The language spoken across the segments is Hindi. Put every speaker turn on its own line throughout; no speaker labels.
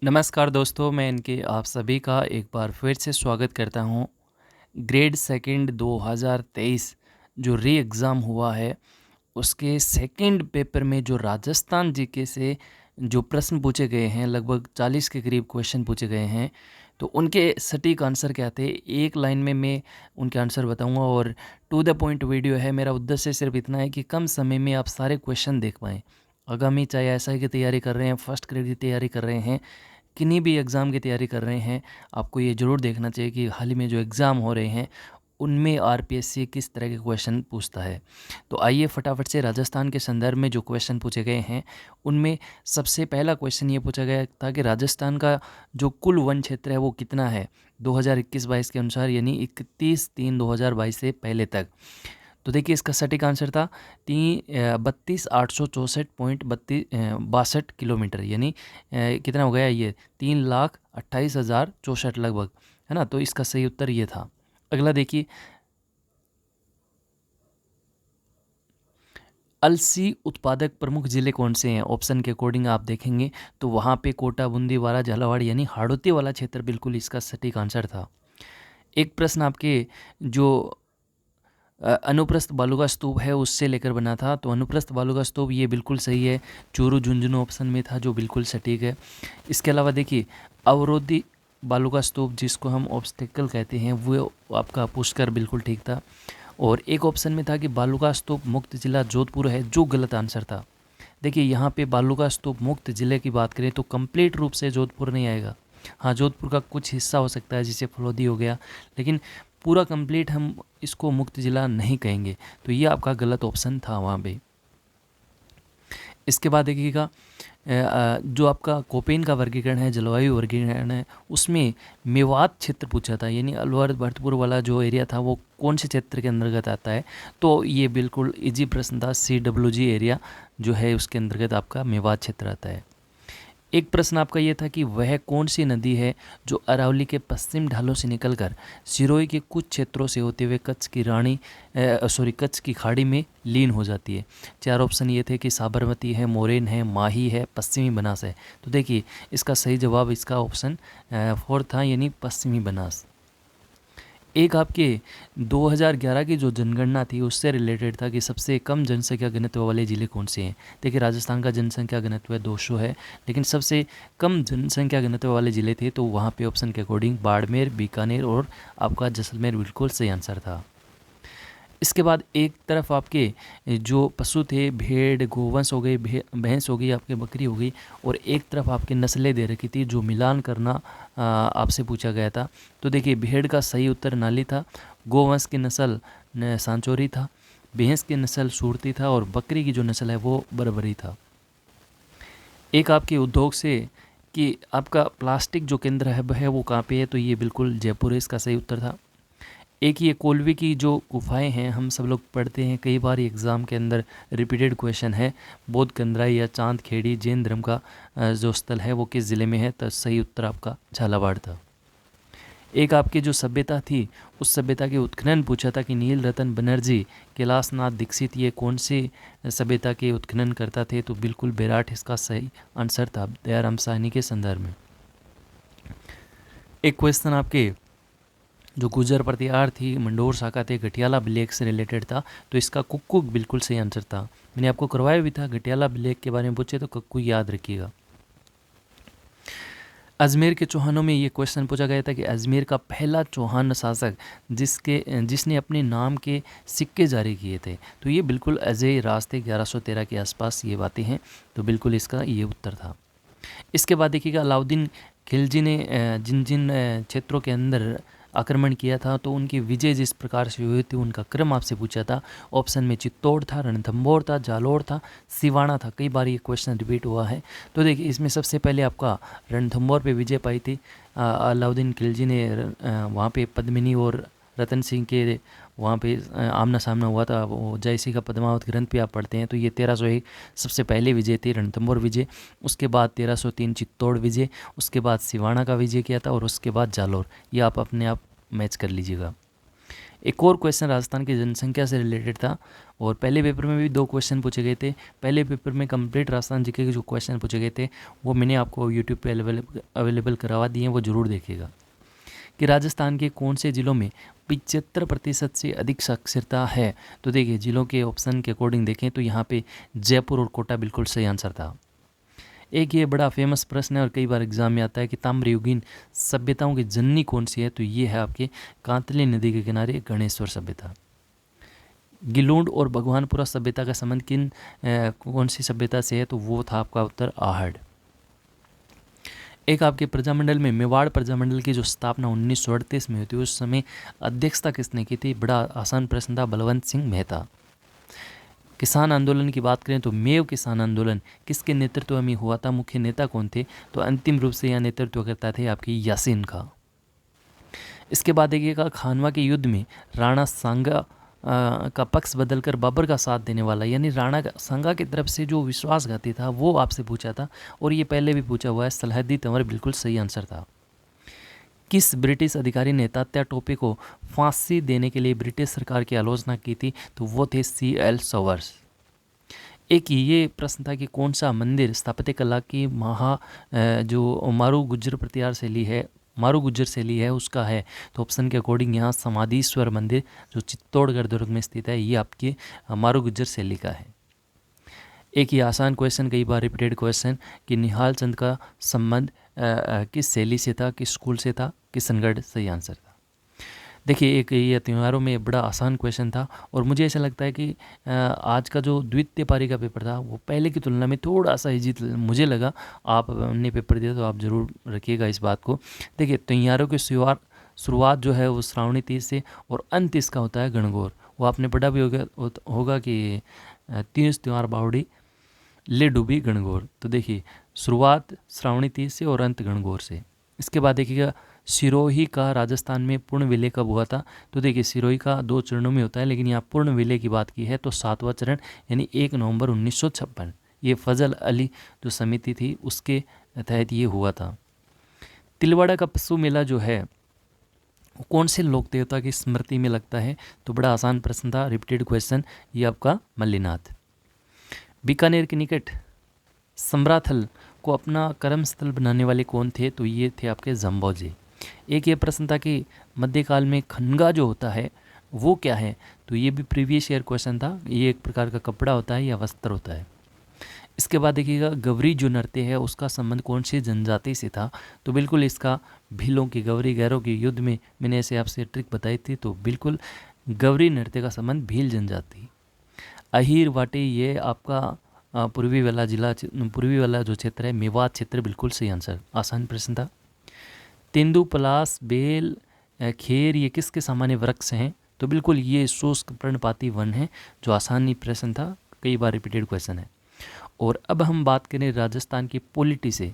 नमस्कार दोस्तों, मैं इनके आप सभी का एक बार फिर से स्वागत करता हूँ। ग्रेड सेकंड 2023 जो री एग्ज़ाम हुआ है, उसके सेकंड पेपर में जो राजस्थान जीके से जो प्रश्न पूछे गए हैं, लगभग 40 के करीब क्वेश्चन पूछे गए हैं। तो उनके सटीक आंसर क्या थे, एक लाइन में मैं उनके आंसर बताऊंगा और टू द पॉइंट वीडियो है। मेरा उद्देश्य सिर्फ इतना है कि कम समय में आप सारे क्वेश्चन देख पाएँ। आगामी चाहे एसआई की तैयारी कर रहे हैं, फर्स्ट ग्रेड की तैयारी कर रहे हैं, किन्हीं भी एग्ज़ाम की तैयारी कर रहे हैं, आपको ये ज़रूर देखना चाहिए कि हाल ही में जो एग्ज़ाम हो रहे हैं उनमें आरपीएससी किस तरह के क्वेश्चन पूछता है। तो आइए फटाफट से राजस्थान के संदर्भ में जो क्वेश्चन पूछे गए हैं उनमें सबसे पहला क्वेश्चन ये पूछा गया था कि राजस्थान का जो कुल वन क्षेत्र है वो कितना है 2021-22 के अनुसार, यानी 31/3/2022 से पहले तक। तो देखिए इसका सटीक आंसर था 32,864.32 किलोमीटर, यानी कितना हो गया ये 3,28,064 लगभग, है ना। तो इसका सही उत्तर ये था। अगला देखिए, अलसी उत्पादक प्रमुख जिले कौन से हैं। ऑप्शन के अकॉर्डिंग आप देखेंगे तो वहाँ पे कोटा, बूंदीवाला, झालावाड़ यानी हाड़ौती वाला क्षेत्र बिल्कुल इसका सटीक आंसर था। एक प्रश्न आपके जो अनुप्रस्थ बालू का स्तूप है उससे लेकर बना था, तो अनुप्रस्थ बालू का स्तूप ये बिल्कुल सही है। चूरू झुंझुनू ऑप्शन में था जो बिल्कुल सटीक है। इसके अलावा देखिए, अवरोधी बालू का स्तूप जिसको हम ऑब्स्टेकल कहते हैं वो आपका पुष्कर बिल्कुल ठीक था। और एक ऑप्शन में था कि बालू का स्तूप मुक्त जिला जोधपुर है, जो गलत आंसर था। देखिए यहाँ पे बालू का स्तूप मुक्त जिले की बात करें तो कंप्लीट रूप से जोधपुर नहीं आएगा। हाँ, जोधपुर का कुछ हिस्सा हो सकता है जिसे फलोदी हो गया, लेकिन पूरा कंप्लीट हम इसको मुक्त जिला नहीं कहेंगे। तो ये आपका गलत ऑप्शन था वहाँ पे। इसके बाद देखिएगा, जो आपका कोपेन का वर्गीकरण है, जलवायु वर्गीकरण है, उसमें मेवात क्षेत्र पूछा था, यानी अलवर भरतपुर वाला जो एरिया था वो कौन से क्षेत्र के अंतर्गत आता है। तो ये बिल्कुल इजी प्रश्न था। CWG एरिया जो है उसके अंतर्गत आपका मेवात क्षेत्र आता है। एक प्रश्न आपका ये था कि वह कौन सी नदी है जो अरावली के पश्चिम ढालों से निकलकर सिरोही के कुछ क्षेत्रों से होते हुए कच्छ की खाड़ी में लीन हो जाती है। चार ऑप्शन ये थे कि साबरमती है, मोरेन है, माही है, पश्चिमी बनास है। तो देखिए इसका सही जवाब इसका ऑप्शन 4 था, यानी पश्चिमी बनास। एक आपके 2011 की जो जनगणना थी उससे रिलेटेड था कि सबसे कम जनसंख्या घनत्व वाले ज़िले कौन से हैं। देखिए राजस्थान का जनसंख्या घनत्व 200 है, लेकिन सबसे कम जनसंख्या घनत्व वाले ज़िले थे तो वहाँ पे ऑप्शन के अकॉर्डिंग बाड़मेर, बीकानेर और आपका जैसलमेर बिल्कुल सही आंसर था। इसके बाद एक तरफ आपके जो पशु थे, भेड़ गोवंश हो गई, भैंस हो गई, आपके बकरी हो गई, और एक तरफ आपके नस्लें दे रखी थी जो मिलान करना आपसे पूछा गया था। तो देखिए भेड़ का सही उत्तर नाली था, गोवंश की नस्ल सांचोरी था, भैंस की नस्ल सूरती था और बकरी की जो नस्ल है वो बरबरी था। एक आपके उद्योग से कि आपका प्लास्टिक जो केंद्र है वो कहाँ पे है, तो ये बिल्कुल जयपुर है, इसका सही उत्तर था। एक ये कोल्वी की जो गुफाएं हैं हम सब लोग पढ़ते हैं, कई बार एग्ज़ाम के अंदर रिपीटेड क्वेश्चन है, बोध कंदराई या चांद खेड़ी जैन धर्म का जो स्थल है वो किस ज़िले में है, तो सही उत्तर आपका झालावाड़ था। एक आपकी जो सभ्यता थी उस सभ्यता के उत्खनन पूछा था कि नील रतन बनर्जी, कैलाशनाथ दीक्षित ये कौन सी सभ्यता के उत्खनन करता थे, तो बिल्कुल बेराट इसका सही आंसर था, दयाराम साहनी के संदर्भ में। एक क्वेश्चन आपके जो गुजर प्रतिहार थी, मंडोर शाखा थे, घटियाला ब्लेक से रिलेटेड था, तो इसका कुक्कू बिल्कुल सही आंसर था। मैंने आपको करवाया भी था, घटियाला ब्लेक के बारे में पूछे तो कुक्कू याद रखिएगा। अजमेर के चौहानों में ये क्वेश्चन पूछा गया था कि अजमेर का पहला चौहान शासक जिसने अपने नाम के सिक्के जारी किए थे, तो ये बिल्कुल अजय राज थे, 1113 के आसपास ये बातें हैं, तो बिल्कुल इसका ये उत्तर था। इसके बाद देखिएगा, अलाउद्दीन खिलजी ने जिन जिन क्षेत्रों के अंदर आक्रमण किया था तो उनकी विजय जिस प्रकार से हुई थी उनका क्रम आपसे पूछा था। ऑप्शन में चित्तौड़ था, रणथंभौर था, जालौर था, सिवाना था। कई बार ये क्वेश्चन रिपीट हुआ है। तो देखिए इसमें सबसे पहले आपका रणथंभौर पे विजय पाई थी अलाउद्दीन खिलजी ने। वहाँ पे पद्मिनी और रतन सिंह के वहाँ पे आमना सामना हुआ था। वो जयसिंह का पद्मावत ग्रंथ पे आप पढ़ते हैं, तो ये 1301 सबसे पहले विजय थे, रणथंभौर विजय। उसके बाद 1303 चित्तौड़ विजय, उसके बाद सिवाना का विजय किया था और उसके बाद जालौर। ये आप अपने आप मैच कर लीजिएगा। एक और क्वेश्चन राजस्थान की जनसंख्या से रिलेटेड था और पहले पेपर में भी 2 क्वेश्चन पूछे गए थे। पहले पेपर में कंप्लीट राजस्थान जीके के जो क्वेश्चन पूछे गए थे वो मैंने आपको यूट्यूब पे अवेलेबल करवा दिए हैं, वो ज़रूर देखिएगा। कि राजस्थान के कौन से ज़िलों में 75% से अधिक साक्षरता है। तो देखिए ज़िलों के ऑप्शन के अकॉर्डिंग देखें तो यहाँ पे जयपुर और कोटा बिल्कुल सही आंसर था। एक ये बड़ा फेमस प्रश्न है और कई बार एग्जाम में आता है कि ताम्रयुगीन सभ्यताओं की जननी कौन सी है। तो ये है आपके कांतली नदी के किनारे गणेश्वर सभ्यता। गिलूंड और भगवानपुरा सभ्यता का संबंध कौन सी सभ्यता से है। तो वो था आपका उत्तर आहड़। एक आपके प्रजामंडल में मेवाड़ प्रजामंडल की जो स्थापना 1938 में हुई थी उस समय अध्यक्षता किसने की थी। बड़ा आसान प्रश्न था, बलवंत सिंह मेहता। किसान आंदोलन की बात करें तो मेव किसान आंदोलन किसके नेतृत्व में हुआ था, मुख्य नेता कौन थे। तो अंतिम रूप से यह नेतृत्व करता थे आपकी यासीन खां। इसके बाद देखिएगा खानवा के युद्ध में राणा सांगा का पक्ष बदलकर बाबर का साथ देने वाला, यानी राणा सांगा की तरफ से जो विश्वासघाती था वो आपसे पूछा था और ये पहले भी पूछा हुआ है। सलाहुद्दीन तंवर बिल्कुल सही आंसर था। किस ब्रिटिश अधिकारी ने तात्या टोपे को फांसी देने के लिए ब्रिटिश सरकार की आलोचना की थी। तो वो थे C.L. सोवर्स। एक ये प्रश्न था कि कौन सा मंदिर स्थापत्य कला की जो मारू गुज्जर प्रतिहार शैली है, मारू गुज्जर शैली है उसका है। तो ऑप्शन के अकॉर्डिंग यहाँ समाधीश्वर मंदिर जो चित्तौड़गढ़ दुर्ग में स्थित है ये आपके मारू गुज्जर शैली का है। एक ही आसान क्वेश्चन, कई बार रिपीटेड क्वेश्चन कि निहाल चंद का संबंध किस शैली से था, किस स्कूल से था। किशनगढ़ सही आंसर था। देखिए एक ये त्योहारों में बड़ा आसान क्वेश्चन था और मुझे ऐसा लगता है कि आज का जो द्वितीय पारी का पेपर था वो पहले की तुलना में थोड़ा सा इजी मुझे लगा। आपने पेपर दिया तो आप ज़रूर रखिएगा इस बात को। देखिए त्योहारों की शुरुआत जो है वो श्रावणी तीज से और अंत इसका होता है गणगौर। वो आपने पढ़ा भी होगा कि तीज त्योहार बावड़ी ले डूबी गणगौर। तो देखिए शुरुआत श्रावणी तीज से और अंत गणगौर से। इसके बाद देखिएगा सिरोही का राजस्थान में पूर्ण विलय कब हुआ था। तो देखिए सिरोही का 2 चरणों में होता है लेकिन यहाँ पूर्ण विलय की बात की है तो 7वां चरण यानी 1 नवंबर 1956 ये फजल अली जो समिति थी उसके तहत ये हुआ था। तिलवाड़ा का पशु मेला जो है कौन से लोक देवता की स्मृति में लगता है। तो बड़ा आसान प्रश्न था, रिपीटेड क्वेश्चन, ये आपका मल्लीनाथ। बीकानेर के निकट समराथल को अपना कर्मस्थल बनाने वाले कौन थे। तो ये थे आपके जम्बोजी। एक ये प्रश्न था कि मध्यकाल में खनगा जो होता है वो क्या है। तो ये भी प्रीवियस ईयर क्वेश्चन था। ये एक प्रकार का कपड़ा होता है या वस्त्र होता है। इसके बाद देखिएगा गवरी जो नृत्य है उसका संबंध कौन सी जनजाति से था। तो बिल्कुल इसका भीलों की गवरी गैरों के युद्ध में मैंने ऐसे आपसे ट्रिक बताई थी। तो बिल्कुल गवरी नृत्य का संबंध भील जनजाति। अहीर वाटी ये आपका पूर्वी वाला जो क्षेत्र है मेवात क्षेत्र बिल्कुल सही आंसर। आसान प्रश्न था। तेंदु पलास बेल खेर ये किसके सामान्य वृक्ष हैं। तो बिल्कुल ये शुष्क पर्णपाती वन है। जो आसानी प्रश्न था, कई बार रिपीटेड क्वेश्चन है। और अब हम बात करें राजस्थान की पॉलिटी से।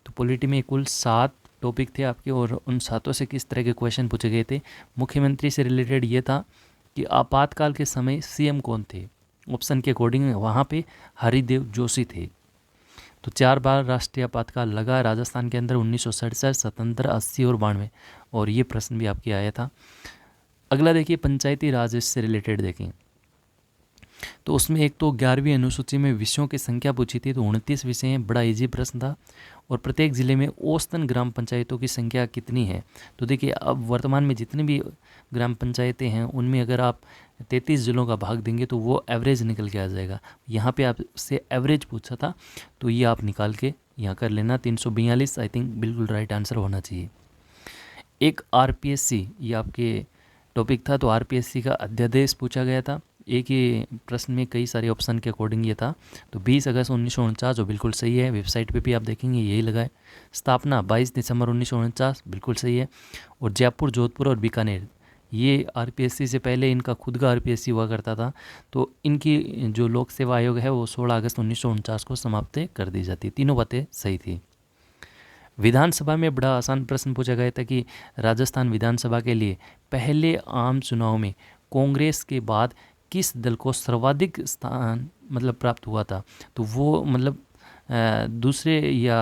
तो पॉलिटी में कुल 7 टॉपिक थे आपके और उन 7 से किस तरह के क्वेश्चन पूछे गए थे। मुख्यमंत्री से रिलेटेड ये था कि आपातकाल के समय CM कौन थे। ऑप्शन के अकॉर्डिंग वहाँ पे हरिदेव जोशी थे। तो 4 बार राष्ट्रीय आपातकाल लगा राजस्थान के अंदर 1967, 77, 80 और 92 और ये प्रश्न भी आपके आया था। अगला देखिए पंचायती राज से रिलेटेड देखें तो उसमें एक तो 11वीं अनुसूची में विषयों की संख्या पूछी थी। तो 29 विषय हैं, बड़ा इजी प्रश्न था। और प्रत्येक ज़िले में औसतन ग्राम पंचायतों की संख्या कितनी है। तो देखिए अब वर्तमान में जितनी भी ग्राम पंचायतें हैं उनमें अगर आप 33 ज़िलों का भाग देंगे तो वो एवरेज निकल के आ जाएगा। यहाँ पे आपसे एवरेज पूछा था तो ये आप निकाल के यहाँ कर लेना। 342 आई थिंक बिल्कुल राइट आंसर होना चाहिए। एक RPSC ये आपके टॉपिक था। तो RPSC का अध्यादेश पूछा गया था। एक ही प्रश्न में कई सारे ऑप्शन के अकॉर्डिंग ये था। तो 20 अगस्त 1949 जो बिल्कुल सही है, वेबसाइट पे भी आप देखेंगे यही लगा है। स्थापना 22 दिसंबर 1949 बिल्कुल सही है। और जयपुर, जोधपुर और बीकानेर ये RPSC से पहले इनका खुद का RPSC हुआ करता था। तो इनकी जो लोक सेवा आयोग है वो 16 अगस्त 1949 को समाप्त कर दी जाती। तीनों बातें सही थी। विधानसभा में बड़ा आसान प्रश्न पूछा गया था कि राजस्थान विधानसभा के लिए पहले आम चुनाव में कांग्रेस के बाद किस दल को सर्वाधिक स्थान प्राप्त हुआ था। तो वो दूसरे या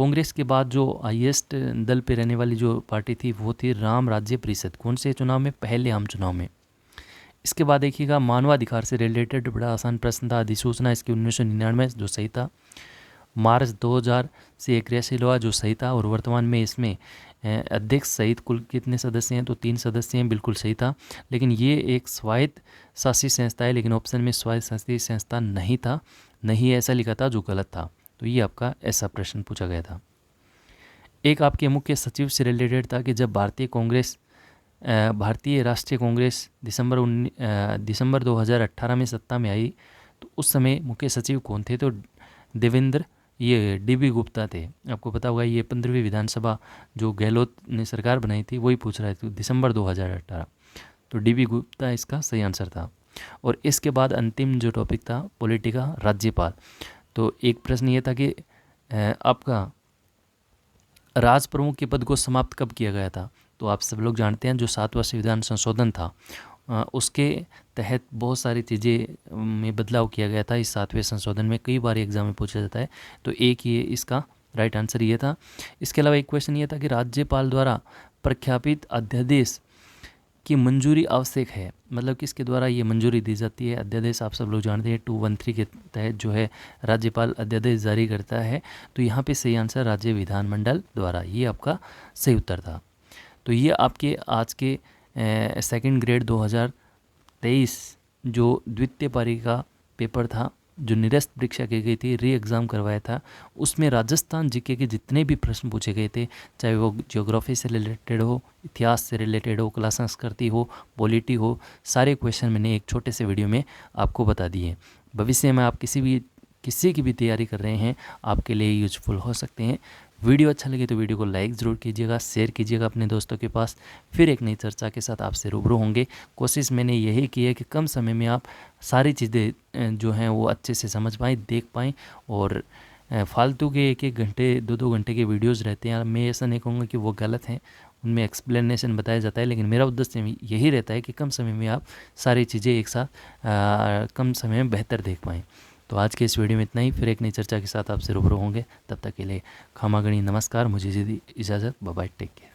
कांग्रेस के बाद जो हाईएस्ट दल पे रहने वाली जो पार्टी थी वो थी राम राज्य परिषद। कौन से चुनाव में? पहले आम चुनाव में। इसके बाद देखिएगा मानवाधिकार से रिलेटेड बड़ा आसान प्रश्न था। अधिसूचना इसकी 1999 जो सही था। मार्च 2000 से एक क्रियाशील हुआ जो सही था। और वर्तमान में इसमें अध्यक्ष सहित कुल कितने सदस्य हैं? तो 3 सदस्य हैं, बिल्कुल सही था। लेकिन ये एक स्वायत्त शासित संस्था है, लेकिन ऑप्शन में स्वायत्त शासित संस्था नहीं था, नहीं ऐसा लिखा था, जो गलत था। तो ये आपका ऐसा प्रश्न पूछा गया था। एक आपके मुख्य सचिव से रिलेटेड था कि जब भारतीय राष्ट्रीय कांग्रेस दिसंबर 2018 में सत्ता में आई तो उस समय मुख्य सचिव कौन थे? तो देवेंद्र DB गुप्ता थे। आपको पता होगा ये 15वीं विधानसभा जो गहलोत ने सरकार बनाई थी वही पूछ रहे थे, दिसंबर 2018। तो DB गुप्ता इसका सही आंसर था। और इसके बाद अंतिम जो टॉपिक था पॉलिटिका राज्यपाल। तो एक प्रश्न ये था कि आपका राज प्रमुख के पद को समाप्त कब किया गया था? तो आप सब लोग जानते हैं जो 7वां संविधान संशोधन था उसके तहत बहुत सारी चीज़ें में बदलाव किया गया था। इस 7वें संशोधन में कई बार एग्जाम में पूछा जाता है, तो एक ये इसका राइट आंसर ये था। इसके अलावा एक क्वेश्चन ये था कि राज्यपाल द्वारा प्रख्यापित अध्यादेश की मंजूरी आवश्यक है, मतलब किसके द्वारा ये मंजूरी दी जाती है? अध्यादेश आप सब लोग जानते हैं 213 के तहत जो है राज्यपाल अध्यादेश जारी करता है। तो यहाँ पे सही आंसर राज्य विधानमंडल द्वारा, ये आपका सही उत्तर था। तो ये आपके आज के सेकंड ग्रेड 2023 जो द्वितीय पारी का पेपर था जो निरस्त परीक्षा की गई थी, री एग्ज़ाम करवाया था, उसमें राजस्थान जीके के जितने भी प्रश्न पूछे गए थे, चाहे वो ज्योग्राफी से रिलेटेड हो, इतिहास से रिलेटेड हो, कला संस्कृति हो, पॉलिटी हो, सारे क्वेश्चन मैंने एक छोटे से वीडियो में आपको बता दिए। भविष्य में आप किसी की भी तैयारी कर रहे हैं आपके लिए यूजफुल हो सकते हैं। वीडियो अच्छा लगे तो वीडियो को लाइक ज़रूर कीजिएगा, शेयर कीजिएगा अपने दोस्तों के पास। फिर एक नई चर्चा के साथ आपसे रूबरू होंगे। कोशिश मैंने यही की है कि कम समय में आप सारी चीज़ें जो हैं वो अच्छे से समझ पाएँ, देख पाएँ। और फालतू के 1-1 घंटे 2-2 घंटे के वीडियोज़ रहते हैं, मैं ऐसा नहीं कहूँगा कि वो गलत हैं, उनमें एक्सप्लेनेशन बताया जाता है, लेकिन मेरा उद्देश्य यही रहता है कि कम समय में आप सारी चीज़ें एक साथ कम समय में बेहतर देख पाएँ। तो आज के इस वीडियो में इतना ही। फिर एक नई चर्चा के साथ आपसे रूबरू होंगे। तब तक के लिए खमा गणी नमस्कार, मुझे इजाज़त, बाय बाय, टेक केयर।